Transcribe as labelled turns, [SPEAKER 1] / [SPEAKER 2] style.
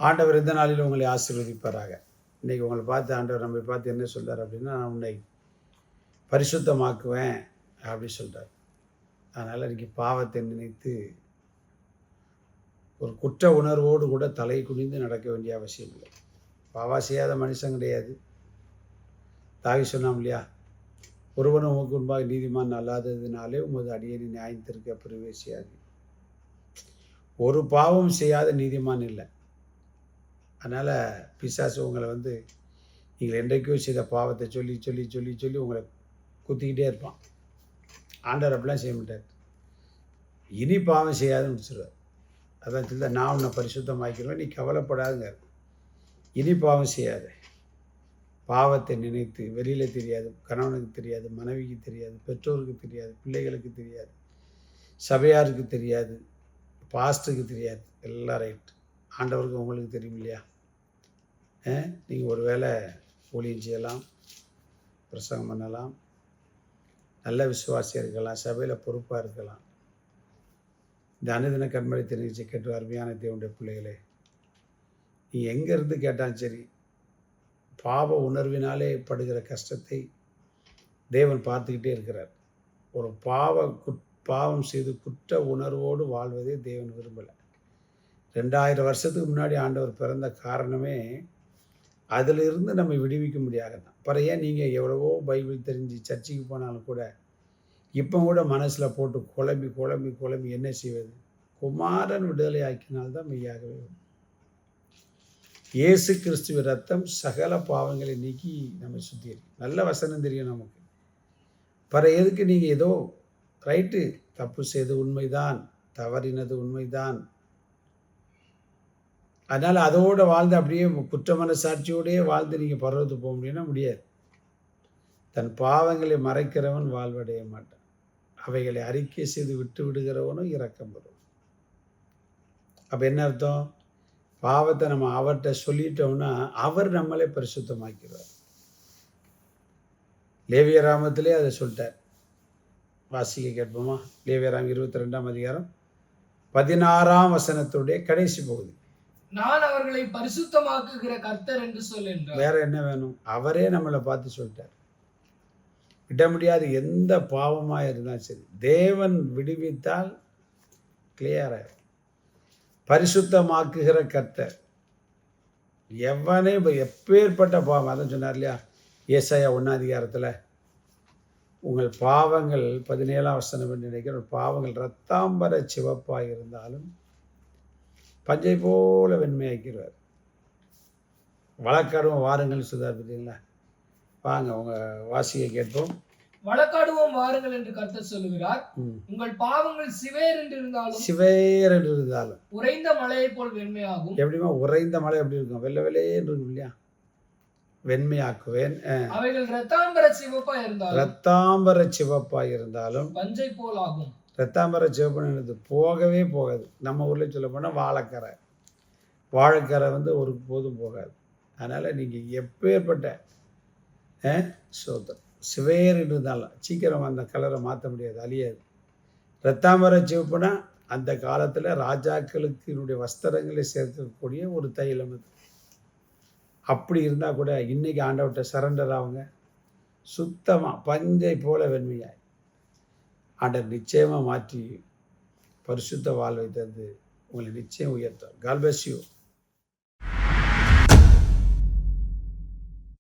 [SPEAKER 1] ஆண்டவர் இந்த நாளில் உங்களை ஆசீர்வதிப்பாராக. இன்றைக்கி உங்களை பார்த்து ஆண்டவர் நம்மை பார்த்து என்ன சொல்கிறார் அப்படின்னா, நான் உன்னை பரிசுத்தமாக்குவேன் அப்படி சொல்கிறார். அதனால் இன்றைக்கி பாவத்தை நினைத்து ஒரு குற்ற உணர்வோடு கூட தலை குனிந்து நடக்க வேண்டிய அவசியம் இல்லை. பாவம் செய்யாத மனுஷன் கிடையாது. தாவி சொன்னோம் இல்லையா, ஒருவனும் உமக்கு முன்பாக நீதிமான் அல்லாததினாலே உமது அடியேனை நியாயத்திற்கு பிரவேசியாது. ஒரு பாவம் செய்யாத நீதிமான் இல்லை. அதனால் பிசாசு உங்களை நீங்கள் என்றைக்கோ செய்த பாவத்தை சொல்லி சொல்லி சொல்லி சொல்லி உங்களை குத்திக்கிட்டே இருப்பான். ஆண்டவர் அப்படிலாம் செய்ய மாட்டார். இனி பாவம் செய்யாதுன்னு முடிச்சிடுவார். அதான் சொல்ல, நான் உன்னை பரிசுத்தமாக்கிறேன், நீ கவலைப்படாதுங்க. இனி பாவம் செய்யாத. பாவத்தை நினைத்து வெளியில் தெரியாது, கணவனுக்கு தெரியாது, மனைவிக்கு தெரியாது, பெற்றோருக்கு தெரியாது, பிள்ளைகளுக்கு தெரியாது, சபையாருக்கு தெரியாது, பாஸ்டருக்கு தெரியாது, எல்லாம் ரைட். ஆண்டவருக்கு உங்களுக்கு தெரியும் இல்லையா? நீங்கள் ஒரு வேளை ஊழியம் செய்யலாம், பிரசங்கம் பண்ணலாம், நல்ல விசுவாசியாக இருக்கலாம், சபையில் பொறுப்பாக இருக்கலாம். இந்த அனுதின கண்மணி தெரிவிச்சு கேட்டு அருமையான தேவனுடைய பிள்ளைகளே, நீ எங்கேருந்து கேட்டாலும் சரி, பாவ உணர்வினாலே படுகிற கஷ்டத்தை தேவன் பார்த்துக்கிட்டே இருக்கிறார். ஒரு பாவம் செய்து குற்ற உணர்வோடு வாழ்வதே தேவன் விரும்பலை. 2000 வருஷத்துக்கு முன்னாடி ஆண்டவர் பிறந்த காரணமே அதிலிருந்து நம்ம விடுவிக்க முடியாது தான். அப்புறம் ஏன் நீங்கள் எவ்வளவோ பைபிள் தெரிஞ்சு சர்ச்சுக்கு போனாலும் கூட இப்போ கூட மனசில் போட்டு குழம்பி குழம்பி குழம்பி என்ன செய்வது? குமாரன் விடுதலை ஆக்கினால்தான் மெய்யாகவே. இயேசு கிறிஸ்துவின் ரத்தம் சகல பாவங்களை நீக்கி நம்ம சுத்திகரிக்கும். நல்ல வசனம் தெரியும் நமக்கு. பிற எதுக்கு நீங்கள் ஏதோ ரைட்டு, தப்பு செய்து உண்மைதான், தவறினது உண்மைதான், அதனால் அதோடு வாழ்ந்து அப்படியே குற்ற மனசாட்சியோடையே வாழ்ந்து நீங்கள் பரவத்துக்கு போக முடியும்னா முடியாது. தன் பாவங்களை மறைக்கிறவன் வாழ்வடைய மாட்டான். அவைகளை அறிக்கை செய்து விட்டு விடுகிறவனும் இரக்கம் பெறும். அப்போ என்ன அர்த்தம்? பாவத்தை நம்ம அவர்கிட்ட சொல்லிட்டோம்னா அவர் நம்மளே பரிசுத்தமாக்கிறார். லேவியராமத்திலே அதை சொல்லிட்டார். வாசிக்க கேட்போமா? லேவியராம் 22ஆம் அதிகாரம் 16ஆம் வசனத்துடைய கடைசி பகுதி.
[SPEAKER 2] நான் அவர்களை பரிசுத்தமாக்குகிற கர்த்தர் என்று சொல்லுங்கள்.
[SPEAKER 1] வேற என்ன வேணும்? அவரே நம்மளை பார்த்து சொல்லிட்டார். விட முடியாது. எந்த பாவமாக இருந்தாலும் சரி, தேவன் விடுவித்தால் கிளியராக பரிசுத்தமாக்குகிற கர்த்தர். எவனே எப்பேற்பட்ட பாவம், அதான் சொன்னார் இல்லையா ஏசாயா 1ஆம் அதிகாரத்தில், உங்கள் பாவங்கள் 17ஆம் வசனம் என்று நினைக்கிற பாவங்கள் இரத்தாம்பர சிவப்பாக இருந்தாலும் பஞ்சை போல வெண்மையாக்கிறார். வழக்காடுவோம் வாருங்கள் சொல்றார் பார்த்தீங்களா? வாங்க உங்கள் வாசியை கேட்போம்.
[SPEAKER 2] வழக்காடுவோம் வாருங்கள் என்று கர்த்தர் சொல்லுகிறார். உங்கள் பாவங்கள் சிவேர் என்று இருந்தாலும் உறைந்த மலையை போல் வெண்மையாகும்.
[SPEAKER 1] எப்படிமா உறைந்த மலை எப்படி இருக்கும்? வெள்ளை வெள்ளையே இருக்கும் இல்லையா? வெண்மையாக்குவேன்.
[SPEAKER 2] அவைகள் இரத்தாம்பர சிவப்பாய் இருந்தாலும் பஞ்சை போல் ஆகும்.
[SPEAKER 1] இரத்தாம்பர சிவப்புன்னு போகவே போகாது. நம்ம ஊரில் சொல்ல போனால் வாழைக்கரை ஒரு போதும் போகாது. அதனால் நீங்கள் எப்பேற்பட்ட சோதம் சிவேர் இருந்தாலும் சீக்கிரம் அந்த கலரை மாற்ற முடியாது, அழியாது. இரத்தாம்பர சிவப்புனா அந்த காலத்தில் ராஜாக்களுக்கு வஸ்திரங்களை சேர்க்கக்கூடிய ஒரு தைலம். அது அப்படி இருந்தால் கூட இன்றைக்கி ஆண்டவர்கிட்ட சரண்டர் ஆகுங்க, சுத்தமாக பஞ்சை போல வெண்மையாய் ஆண்டவர் நிச்சயமாக மாற்றி பரிசுத்த வாழ்வை தந்து உங்களை நிச்சயம் உயர்த்தார். God bless you.